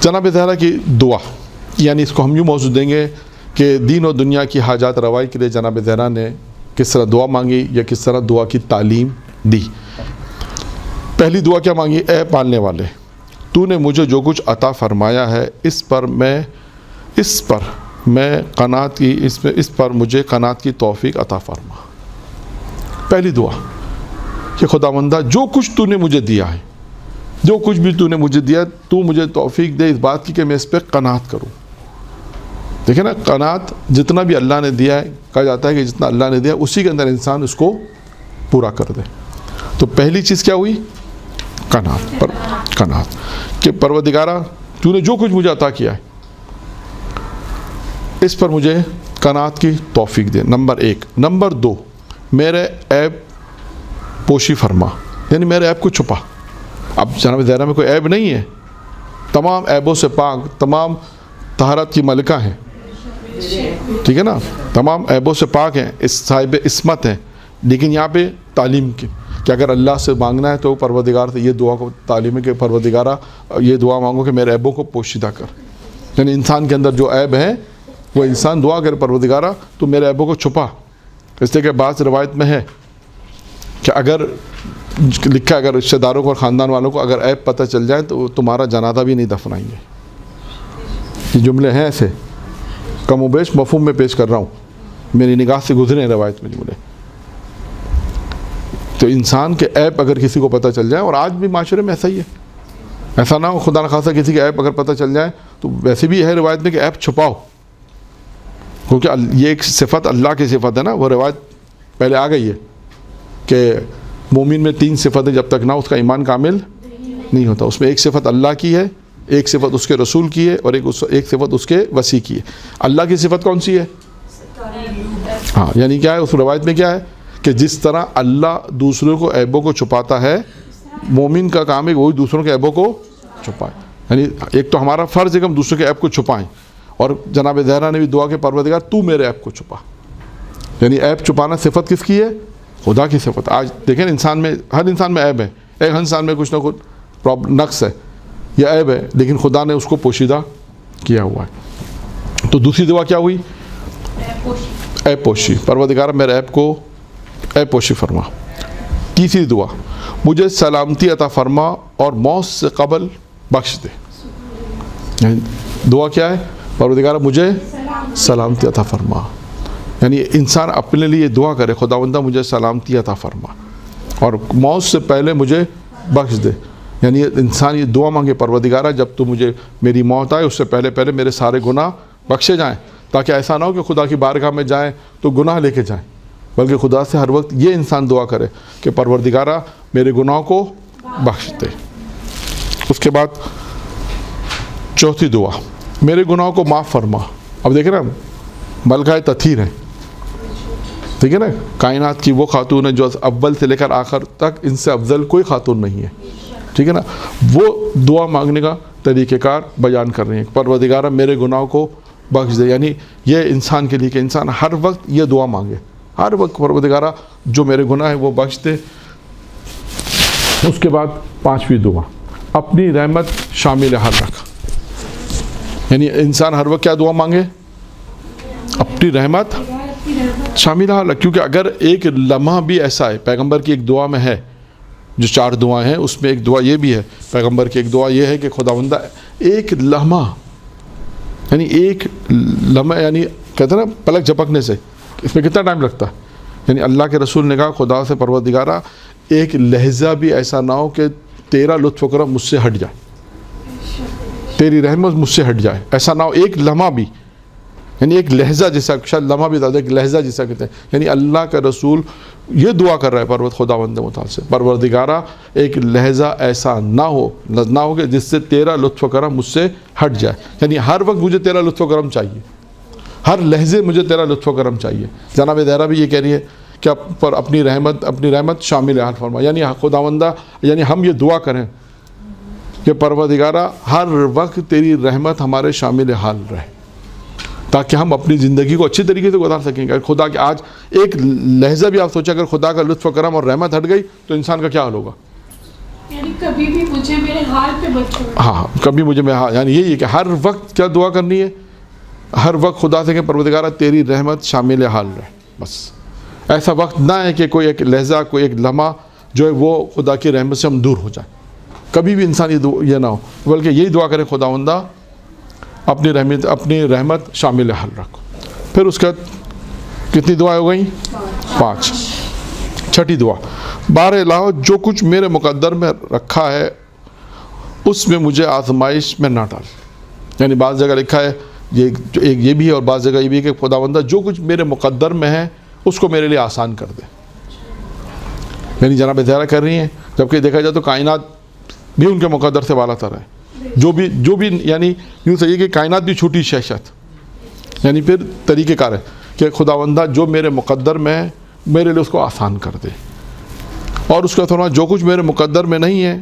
جناب زہرا کی دعا، یعنی اس کو ہم یوں موضوع دیں گے کہ دین و دنیا کی حاجات روائی کے لیے جناب زہرا نے کس طرح دعا مانگی یا کس طرح دعا کی تعلیم دی۔ پہلی دعا کیا مانگی؟ اے پالنے والے، تو نے مجھے جو کچھ عطا فرمایا ہے اس پر مجھے قناعت کی توفیق عطا فرما۔ پہلی دعا کہ خداوندہ جو کچھ تو نے مجھے دیا ہے، جو کچھ بھی تو نے مجھے دیا، تو مجھے توفیق دے اس بات کی کہ میں اس پہ قناعت کروں۔ دیکھیں نا، قناعت جتنا بھی اللہ نے دیا ہے، کہا جاتا ہے کہ جتنا اللہ نے دیا اسی کے اندر انسان اس کو پورا کر دے۔ تو پہلی چیز کیا ہوئی؟ قناعت کہ پروردگارہ تو نے جو کچھ مجھے عطا کیا ہے اس پر مجھے قناعت کی توفیق دے، نمبر 1۔ نمبر 2، میرے عیب پوشی فرما، یعنی میرے عیب کو چھپا۔ اب جناب زہرا میں کوئی عیب نہیں ہے، تمام عیبوں سے پاک، تمام طہارت کی ملکہ ہیں، ٹھیک ہے نا، تمام عیبوں سے پاک ہیں، اس صاحب عصمت ہیں۔ لیکن یہاں پہ تعلیم کی کہ اگر اللہ سے مانگنا ہے تو پروردگار سے یہ دعا کو تعلیم ہے کہ پروردگارہ یہ دعا مانگو کہ میرے عیبوں کو پوشیدہ کر۔ یعنی انسان کے اندر جو عیب ہے وہ انسان دعا کرے، پروردگارہ تو میرے عیبوں کو چھپا۔ اس لیے کہ بعض روایت میں ہے کہ اگر لکھا اگر رشتہ داروں کو اور خاندان والوں کو اگر عیب پتہ چل جائے تو تمہارا جنازہ بھی نہیں دفنائیں گے۔ یہ جملے ہیں ایسے، کم و بیش مفہوم میں پیش کر رہا ہوں، میری نگاہ سے گزرے ہیں روایت میں جملے۔ تو انسان کے عیب اگر کسی کو پتہ چل جائے، اور آج بھی معاشرے میں ایسا ہی ہے، ایسا نہ ہو خدا نخواستہ کسی کے عیب اگر پتہ چل جائے تو ویسے بھی ہے روایت میں کہ عیب چھپاؤ، کیونکہ یہ ایک صفت اللہ کی صفت ہے نا، وہ روایت پہلے آ گئی ہے کہ مومن میں 3 صفتیں جب تک نہ اس کا ایمان کامل نہیں ہوتا۔ اس میں ایک صفت اللہ کی ہے، ایک صفت اس کے رسول کی ہے، اور ایک صفت اس کے وصی کی ہے۔ اللہ کی صفت کون سی ہے؟ ہاں، یعنی کیا ہے اس روایت میں کیا ہے کہ جس طرح اللہ دوسروں کو عیبوں کو چھپاتا ہے، مومن کا کام ہے وہی دوسروں کے عیبوں کو چھپائے۔ یعنی ایک تو ہمارا فرض ہے کہ ہم دوسروں کے عیب کو چھپائیں، اور جناب زہرا نے بھی دعا کہ پروردگار تو میرے عیب کو چھپا۔ یعنی عیب چھپانا صفت کس کی ہے؟ خدا کی صفت۔ آج دیکھیں انسان میں، ہر انسان میں عیب ہے، ایک انسان میں کچھ نہ کچھ نقص ہے یا عیب ہے، لیکن خدا نے اس کو پوشیدہ کیا ہوا ہے۔ تو دوسری دعا کیا ہوئی؟ عیب پوشی، پروردگار میرے عیب کو عیب پوشی فرما۔ تیسری دعا، مجھے سلامتی عطا فرما اور موت سے قبل بخش دے۔ یعنی دعا کیا ہے؟ پروردگار مجھے سلامتی عطا فرما، یعنی انسان اپنے لیے دعا کرے خداوندہ مجھے سلامتی عطا فرما اور موت سے پہلے مجھے بخش دے۔ یعنی انسان یہ دعا مانگے پروردگارہ جب تو مجھے میری موت آئے اس سے پہلے میرے سارے گناہ بخشے جائیں، تاکہ ایسا نہ ہو کہ خدا کی بارگاہ میں جائیں تو گناہ لے کے جائیں، بلکہ خدا سے ہر وقت یہ انسان دعا کرے کہ پروردگارہ میرے گناہوں کو بخش دے۔ اس کے بعد چوتھی دعا، میرے گناہوں کو معاف فرما۔ اب دیکھیں نا، ملکہ تطہیر ہے، ٹھیک ہے نا، کائنات کی وہ خاتون ہے جو اول سے لے کر آخر تک ان سے افضل کوئی خاتون نہیں ہے، ٹھیک ہے نا۔ وہ دعا مانگنے کا طریقہ کار بیان کر رہی ہیں، پروردگارہ میرے گناہوں کو بخش دے۔ یعنی یہ انسان کے لیے کہ انسان ہر وقت یہ دعا مانگے، ہر وقت پروردگارہ جو میرے گناہ ہیں وہ بخش دے۔ اس کے بعد پانچویں دعا، اپنی رحمت شامل حال رکھ۔ یعنی انسان ہر وقت کیا دعا مانگے؟ اپنی رحمت شامل حال رکھ، کیونکہ اگر ایک لمحہ بھی ایسا ہے، پیغمبر کی ایک دعا میں ہے جو 4 دعائیں ہیں، اس میں ایک دعا یہ بھی ہے، پیغمبر کی ایک دعا یہ ہے کہ خداوندہ ایک لمحہ، یعنی ایک لمحہ، یعنی کہتے ہیں نا پلک جھپکنے سے، اس میں کتنا ٹائم لگتا ہے؟ یعنی اللہ کے رسول نے کہا خدا سے پروردگارہ ایک لہجہ بھی ایسا نہ ہو کہ تیرا لطف و کرم مجھ سے ہٹ جائے، تیری رحمت مجھ سے ہٹ جائے، ایسا نہ ہو ایک لمحہ بھی، یعنی ایک لہجہ جیسا، شاید لمحہ بھی زیادہ، ایک لہجہ جیسا کہتے ہیں۔ یعنی اللہ کا رسول یہ دعا کر رہا ہے خداوند متعال سے، پروردگارہ ایک لہجہ ایسا نہ ہو کہ جس سے تیرا لطف و کرم مجھ سے ہٹ جائے۔ یعنی ہر وقت مجھے تیرا لطف و کرم چاہیے، ہر لہجے مجھے تیرا لطف و کرم چاہیے۔ جناب زہرا بھی یہ کہہ رہی ہے کہ پر اپنی رحمت شامل حال فرما، یعنی خداوندہ، یعنی ہم یہ دعا کریں کہ پروردگارہ ہر وقت تیری رحمت ہمارے شامل حال رہے، تاکہ ہم اپنی زندگی کو اچھی طریقے سے گزار سکیں گے۔ خدا کے آج ایک لہجہ بھی آپ سوچیں، اگر خدا کا لطف و کرم اور رحمت ہٹ گئی تو انسان کا کیا حال ہوگا؟ یعنی کبھی بھی مجھے میرے حال پہ مت چھوڑ. ہاں کبھی مجھے میں یعنی یہی ہے کہ ہر وقت کیا دعا کرنی ہے, ہر وقت خدا سے کہ پروردگارہ تیری رحمت شامل حال رہے. بس ایسا وقت نہ ہے کہ کوئی ایک لہجہ کوئی ایک لمحہ جو ہے وہ خدا کی رحمت سے ہم دور ہو جائیں. کبھی بھی انسان یہ نہ ہو, بلکہ یہی دعا کرے خداوندہ اپنی رحمت شامل حال رکھو. پھر اس کے بعد کتنی دعائیں ہو گئیں؟ 5. چھٹی دعا, بار الہ جو کچھ میرے مقدر میں رکھا ہے اس میں مجھے آزمائش میں نہ ڈال. یعنی بعض جگہ لکھا ہے یہ بھی ہے اور بعض جگہ یہ بھی ہے کہ خداوندہ جو کچھ میرے مقدر میں ہے اس کو میرے لیے آسان کر دے. یعنی جناب زہرا کر رہی ہیں, جبکہ دیکھا جائے تو کائنات بھی ان کے مقدر سے والا تر ہے. جو بھی یعنی یوں صحیح کہ کائنات بھی چھوٹی شہشت, یعنی پھر طریقہ کار ہے کہ خداوندہ جو میرے مقدر میں ہے میرے لیے اس کو آسان کر دے. اور اس کا تھوڑا جو کچھ میرے مقدر میں نہیں ہے,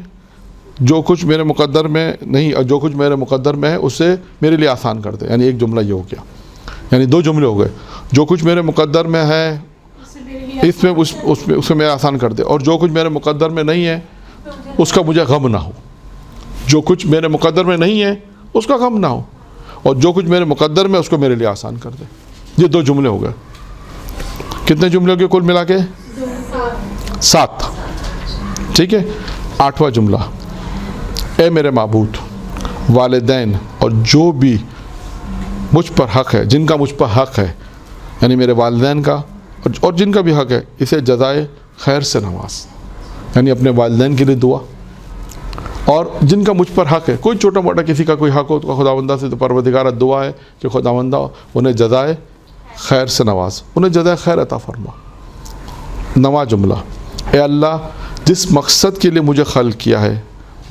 جو کچھ میرے مقدر میں نہیں اور جو کچھ میرے مقدر میں ہے اسے میرے لیے آسان کر دے. یعنی ایک جملہ یہ ہو گیا, یعنی 2 جملے ہو گئے. جو کچھ میرے مقدر میں ہے اس میں میرا آسان کر دے, اور جو کچھ میرے مقدر میں نہیں ہے اس کا مجھے غم نہ ہو. جو کچھ میرے مقدر میں نہیں ہے اس کا غم نہ ہو, اور جو کچھ میرے مقدر میں اس کو میرے لیے آسان کر دے. یہ 2 جملے ہو گئے. کتنے جملے ہو گئے کل ملا کے؟ 7. ٹھیک ہے. 8واں جملہ, اے میرے معبود, والدین اور جو بھی مجھ پر حق ہے, جن کا مجھ پر حق ہے, یعنی میرے والدین کا اور جن کا بھی حق ہے, اسے جزائے خیر سے نواز. یعنی اپنے والدین کے لیے دعا, اور جن کا مجھ پر حق ہے, کوئی چھوٹا موٹا کسی کا کوئی حق ہو تو خداوندہ سے تو پروردگارہ دعا ہے کہ خداوندہ انہیں جزائے خیر سے نواز, انہیں جزائے خیر عطا فرما. 9واں جملہ, اے اللہ جس مقصد کے لیے مجھے خلق کیا ہے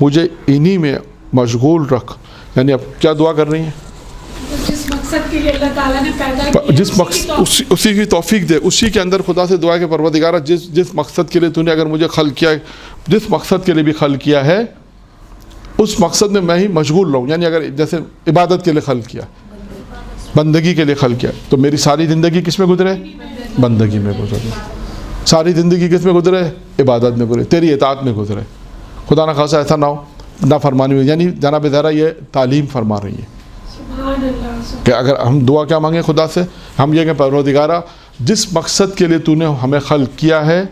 مجھے انہی میں مشغول رکھ. یعنی اب کیا دعا کر رہی ہیں؟ جس مقصد کے لیے اللہ تعالیٰ نے پیدا کیا, جس مقصد اسی کی توفیق دے, اسی کے اندر خدا سے دعا کہ پروردگارہ جس مقصد کے لیے تو نے اگر مجھے خلق کیا ہے, جس مقصد کے لیے بھی خلق کیا ہے اس مقصد میں میں ہی مشغول رہوں. یعنی اگر جیسے عبادت کے لیے خلق کیا, بندگی کے لیے خلق کیا, تو میری ساری زندگی کس میں گزرے؟ بندگی میں گزرے. ساری زندگی کس میں گزرے؟ عبادت میں گزرے, تیری اطاعت میں گزرے. خدا نہ خاصا ایسا نہ ہو نافرمانی میں. یعنی جناب زہرا یہ تعلیم فرما رہی ہے کہ اگر ہم دعا کیا مانگیں خدا سے, ہم یہ کہ پروردگارہ جس مقصد کے لیے تو نے ہمیں خلق کیا ہے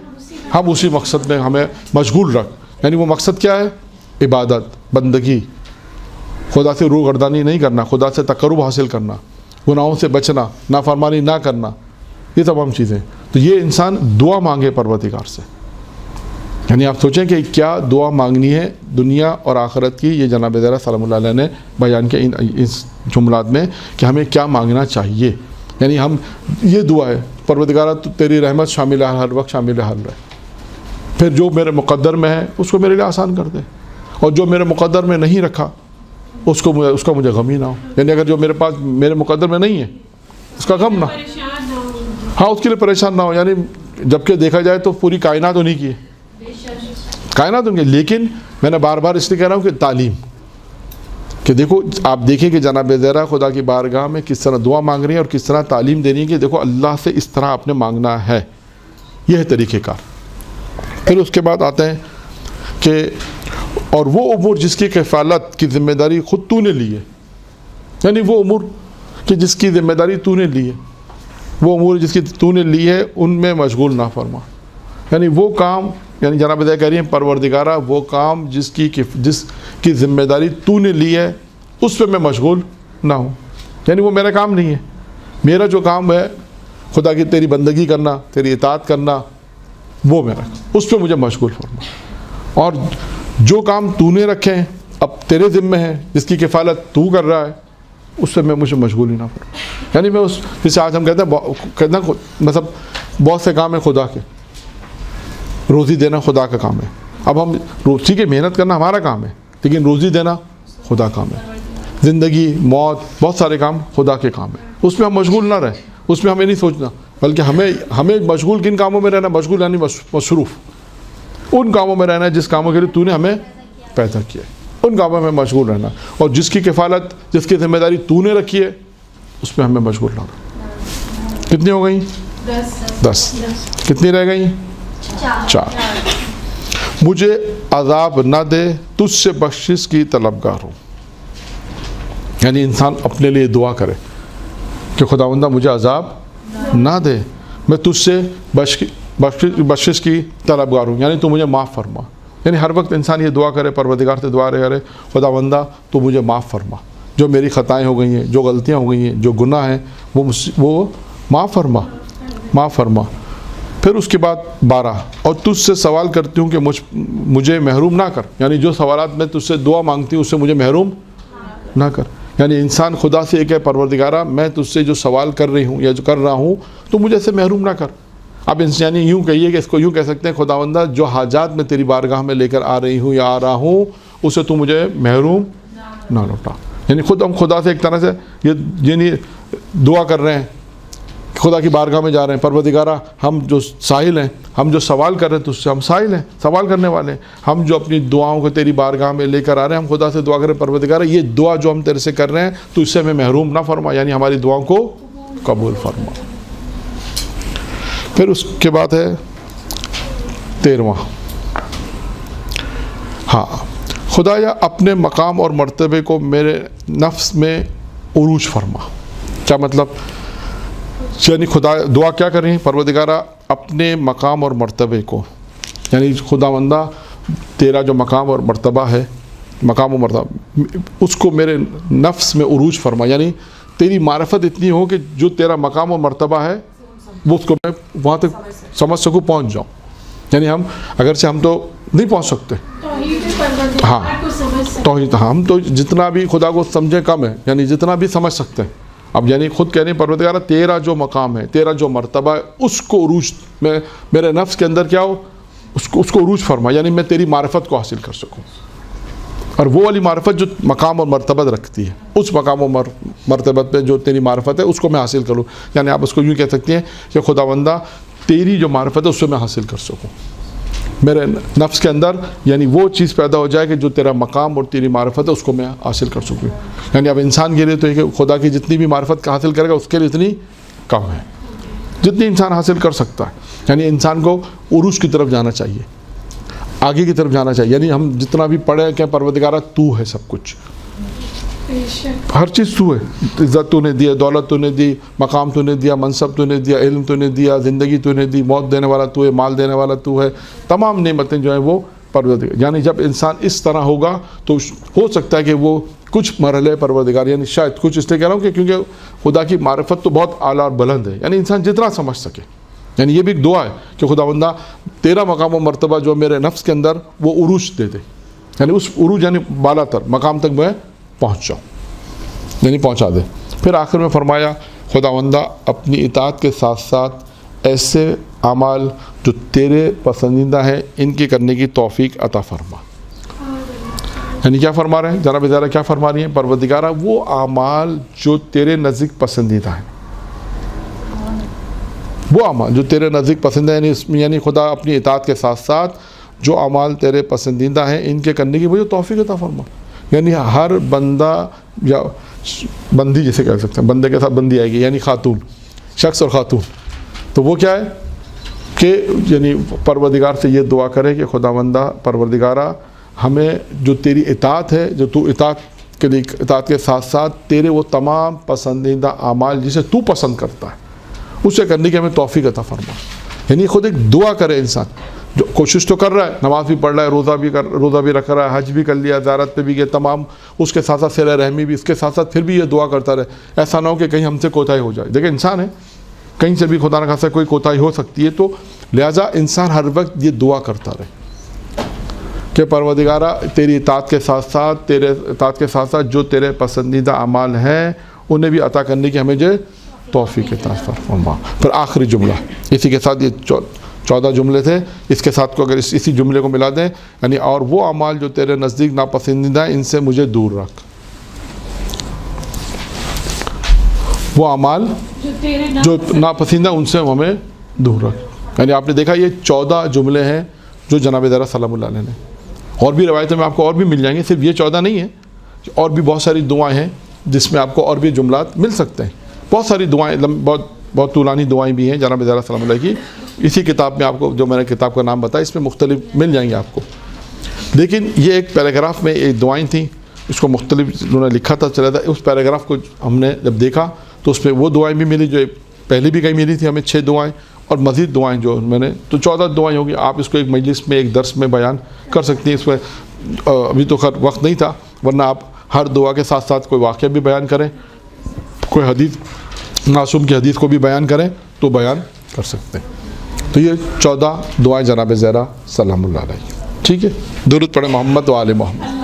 ہم اسی مقصد میں ہمیں مشغول رکھ. یعنی وہ مقصد کیا ہے؟ عبادت, بندگی, خدا سے روح گردانی نہیں کرنا, خدا سے تقرب حاصل کرنا, گناہوں سے بچنا, نافرمانی نہ کرنا, یہ تمام چیزیں. تو یہ انسان دعا مانگے پروردگار سے. یعنی آپ سوچیں کہ کیا دعا مانگنی ہے دنیا اور آخرت کی. یہ جناب زہرا سلام اللہ علیہ نے بیان کیا اس جملات میں کہ ہمیں کیا مانگنا چاہیے. یعنی ہم یہ دعا ہے پروردگارہ تو تیری رحمت شامل ہے, ہر وقت شامل حال رہے. پھر جو میرے مقدر میں ہے اس کو میرے لیے آسان کر دے, اور جو میرے مقدر میں نہیں رکھا اس کا مجھے غم ہی نہ ہو. یعنی اگر جو میرے مقدر میں نہیں ہے اس کا غم نہ ہو, ہاں اس کے لیے پریشان نہ ہو. یعنی جبکہ دیکھا جائے تو پوری کائنات انہی کی ہے, کائنات ان کی. لیکن میں نے بار بار اس لیے کہہ رہا ہوں کہ تعلیم, کہ دیکھو آپ دیکھیں کہ جناب زہرا خدا کی بارگاہ میں کس طرح دعا مانگ رہی ہیں اور کس طرح تعلیم دے رہی ہیں کہ دیکھو اللہ سے اس طرح آپ نے مانگنا ہے. یہ ہے طریقہ کار. پھر اس کے بعد آتے ہیں کہ اور وہ امور جس کی کفالت کی ذمہ داری خود تو نے لی ہے. یعنی وہ امور کہ جس کی ذمہ داری تو نے لی ہے, وہ امور جس کی تو نے لی ہے ان میں مشغول نہ فرما. یعنی وہ کام, یعنی جناب زہرا کہہ رہی ہیں پروردگارہ وہ کام جس کی ذمہ داری تو نے لی ہے اس پہ میں مشغول نہ ہوں. یعنی وہ میرا کام نہیں ہے. میرا جو کام ہے خدا کی تیری بندگی کرنا, تیری اطاعت کرنا, وہ میرا, اس پہ مجھے مشغول فرما. اور جو کام تو نے رکھے ہیں اب تیرے ذمہ ہیں, جس کی کفالت تو کر رہا ہے, اس سے میں مجھے مشغول ہی نہ فرما. یعنی میں جسے آج ہم کہتے ہیں مطلب بہت سے کام ہیں خدا کے, روزی دینا خدا کا کام ہے. اب ہم ٹھیک ہے محنت کرنا ہمارا کام ہے, لیکن روزی دینا خدا کا کام ہے. زندگی, موت, بہت سارے کام خدا کے کام ہیں. اس میں ہم مشغول نہ رہیں, اس میں ہمیں نہیں سوچنا, بلکہ ہمیں مشغول کن کاموں میں رہنا, مشغول یعنی مصروف ان کاموں میں رہنا ہے جس کاموں کے لیے تو نے ہمیں پیدا کیا ہے, ان کاموں میں مشغول رہنا. اور جس کی کفالت, جس کی ذمہ داری تو نے رکھی ہے اس میں ہمیں مشغول رہنا. کتنی ہو گئیں؟ 10. کتنی رہ گئیں؟ 4. مجھے عذاب نہ دے، تجھ سے بخشش کی طلبگار ہوں. یعنی انسان اپنے لیے دعا کرے کہ خداوندہ مجھے عذاب نہ دے، میں تجھ سے بخشش کی طلبگار ہوں، یعنی تو مجھے معاف فرما. یعنی ہر وقت انسان یہ دعا کرے، پروردگار سے دعا کرے، خداوندہ تو مجھے معاف فرما، جو میری خطائیں ہو گئی ہیں، جو غلطیاں ہو گئی ہیں، جو گناہ ہیں، وہ معاف فرما. پھر اس کے بعد 12، اور تجھ سے سوال کرتی ہوں کہ مجھے محروم نہ کر. یعنی جو سوالات میں تجھ سے دعا مانگتی ہوں اس سے مجھے محروم نہ کر. یعنی انسان خدا سے ایک ہے، پروردگارہ میں تجھ سے جو سوال کر رہی ہوں یا جو کر رہا ہوں تو مجھے سے محروم نہ کر. اب یعنی یوں کہیے کہ اس کو یوں کہہ سکتے ہیں، خداوندہ جو حاجات میں تیری بارگاہ میں لے کر آ رہی ہوں یا آ رہا ہوں اسے تو مجھے محروم نہ لوٹا. یعنی ہم خدا سے ایک طرح سے یعنی دعا کر رہے ہیں، خدا کی بارگاہ میں جا رہے ہیں، پروردگارہ ہم جو سائل ہیں، ہم جو سوال کر رہے ہیں تو اس سے ہم سائل ہیں، سوال کرنے والے ہیں. ہم جو اپنی دعاؤں کو تیری بارگاہ میں لے کر آ رہے ہیں، ہم خدا سے دعا کریں پروردگارہ یہ دعا جو ہم تیرے سے کر رہے ہیں تو اس سے ہمیں محروم نہ فرما، یعنی ہماری دعاؤں کو قبول فرما. پھر اس کے بعد ہے 13واں، ہاں خدایا اپنے مقام اور مرتبے کو میرے نفس میں عروج فرما. کیا مطلب؟ یعنی خدا دعا کیا کریں؟ پروردگارہ اپنے مقام اور مرتبے کو، یعنی خداوندہ تیرا جو مقام اور مرتبہ ہے، مقام و مرتبہ اس کو میرے نفس میں عروج فرما. یعنی تیری معرفت اتنی ہو کہ جو تیرا مقام و مرتبہ ہے وہ اس کو میں وہاں تک سمجھ سکوں، پہنچ جاؤں. یعنی ہم اگرچہ ہم تو نہیں پہنچ سکتے، ہاں توحید، ہم تو جتنا بھی خدا کو سمجھے کم ہے، یعنی جتنا بھی سمجھ سکتے ہیں. اب یعنی خود کہہ رہے ہیں پروردگارہ تیرا جو مقام ہے، تیرا جو مرتبہ ہے اس کو عروج میں میرے نفس کے اندر کیا ہو، اس کو عروج فرما، یعنی میں تیری معرفت کو حاصل کر سکوں. اور وہ والی معرفت جو مقام اور مرتبت رکھتی ہے، اس مقام و مرتبت پہ جو تیری معرفت ہے اس کو میں حاصل کروں. یعنی آپ اس کو یوں کہہ سکتے ہیں کہ خداوندہ تیری جو معرفت ہے اس سے میں حاصل کر سکوں میرے نفس کے اندر، یعنی وہ چیز پیدا ہو جائے کہ جو تیرا مقام اور تیری معرفت ہے اس کو میں حاصل کر سکوں. یعنی اب انسان کے لیے تو یہ کہ خدا کی جتنی بھی معرفت حاصل کرے گا اس کے لیے اتنی کم ہے جتنی انسان حاصل کر سکتا ہے. یعنی انسان کو عروج کی طرف جانا چاہیے، آگے کی طرف جانا چاہیے. یعنی ہم جتنا بھی پڑھے کہ پروردگارہ تو ہے سب کچھ، ہر چیز تو ہے. عزت تو نے دی، دولت تو نے دی، مقام تو نے دیا، منصب تو نے دیا، علم تو نے دیا، زندگی تو نے دی، موت دینے والا تو ہے، مال دینے والا تو ہے. تمام نعمتیں جو ہیں وہ پروردگار. یعنی جب انسان اس طرح ہوگا تو ہو سکتا ہے کہ وہ کچھ مرحلے پروردگار، یعنی شاید کچھ اس لیے کہہ رہا ہوں کہ کیونکہ خدا کی معرفت تو بہت اعلیٰ اور بلند ہے، یعنی انسان جتنا سمجھ سکے. یعنی یہ بھی ایک دعا ہے کہ خداوندہ تیرا مقام و مرتبہ جو میرے نفس کے اندر وہ عروج دے دے، یعنی اس عروج یعنی بالا تر مقام تک میں پہنچ جاؤں، یعنی پہنچا دے. پھر آخر میں فرمایا خداوندہ اپنی اطاعت کے ساتھ ساتھ ایسے اعمال جو تیرے پسندیدہ ہیں ان کے کرنے کی توفیق عطا فرما. یعنی کیا فرما رہے ہیں جناب ادارہ، کیا فرما رہی ہیں پروردگارہ؟ وہ اعمال جو تیرے نزدیک پسندیدہ ہیں، وہ اعمال جو تیرے نزدیک پسند ہیں، یعنی خدا اپنی اطاعت کے ساتھ ساتھ جو اعمال تیرے پسندیدہ ہیں ان کے کرنے کی مجھے توفیق عطا فرما. یعنی ہر بندہ یا بندی جسے کہہ سکتے ہیں، بندے کے ساتھ بندی آئے گی، یعنی خاتون، شخص اور خاتون. تو وہ کیا ہے کہ یعنی پروردگار سے یہ دعا کرے کہ خداوندہ پروردگارہ ہمیں جو تیری اطاعت ہے، جو تو اطاعت کے لیے اطاعت کے ساتھ ساتھ تیرے وہ تمام پسندیدہ اعمال جسے تو پسند کرتا ہے اسے کرنے کی ہمیں توفیق عطا فرما. یعنی خود ایک دعا کرے انسان، جو کوشش تو کر رہا ہے، نماز بھی پڑھ رہا ہے، روزہ بھی رکھ رہا ہے، حج بھی کر لیا، زیارت پہ بھی گئے، تمام اس کے ساتھ ساتھ صلہ رحمی بھی، اس کے ساتھ ساتھ پھر بھی یہ دعا کرتا رہے. ایسا نہ ہو کہ کہیں ہم سے کوتاہی ہو جائے. دیکھیں انسان ہے، کہیں سے بھی خدا نہ خاصا کوئی کوتاہی ہو سکتی ہے، تو لہٰذا انسان ہر وقت یہ دعا کرتا رہے کہ پروردگارہ تیری اطاعت کے ساتھ ساتھ تیرے اطاعت کے ساتھ ساتھ جو تیرے پسندیدہ اعمال ہیں انہیں بھی عطا کرنے کی ہمیں جو توفیق عطا فرما. پھر آخری جملہ، اسی کے ساتھ یہ 14 جملے تھے، اس کے ساتھ کو اگر اسی جملے کو ملا دیں، یعنی اور وہ اعمال جو تیرے نزدیک ناپسندیدہ ہیں ان سے مجھے دور رکھ. وہ اعمال جو ناپسندیدہ ان سے ہمیں دور رکھ. یعنی آپ نے دیکھا یہ 14 جملے ہیں جو جناب دارا سلام اللہ علیہ نے، اور بھی روایتوں میں آپ کو اور بھی مل جائیں گے، صرف یہ 14 نہیں ہیں، اور بھی بہت ساری دعائیں ہیں جس میں آپ کو اور بھی جملات مل سکتے ہیں. بہت ساری دعائیں بہت بہت طولانی دعائیں بھی ہیں جناب زہرا سلام اللہ کی. اسی کتاب میں آپ کو جو میں نے کتاب کا نام بتایا اس میں مختلف مل جائیں گے آپ کو. لیکن یہ ایک پیراگراف میں ایک دعائیں تھیں, اس کو مختلف انہوں نے لکھا تھا چلا تھا. اس پیراگراف کو ہم نے جب دیکھا تو اس میں وہ دعائیں بھی ملی جو پہلے بھی کہیں ملی تھی ہمیں 6 دعائیں, اور مزید دعائیں جو میں نے تو 14 دعائیں ہوگی. آپ اس کو ایک مجلس میں ایک درس میں بیان کر سکتی ہیں. اس میں ابھی تو خیر وقت نہیں تھا, ورنہ آپ ہر دعا کے ساتھ ساتھ کوئی واقعہ بھی بیان کریں, کوئی حدیث معصوم کی حدیث کو بھی بیان کریں تو بیان کر سکتے ہیں. تو یہ 14 دعائیں جناب زہرا سلام اللہ علیہ. ٹھیک ہے, درود پڑھیں محمد و آل محمد.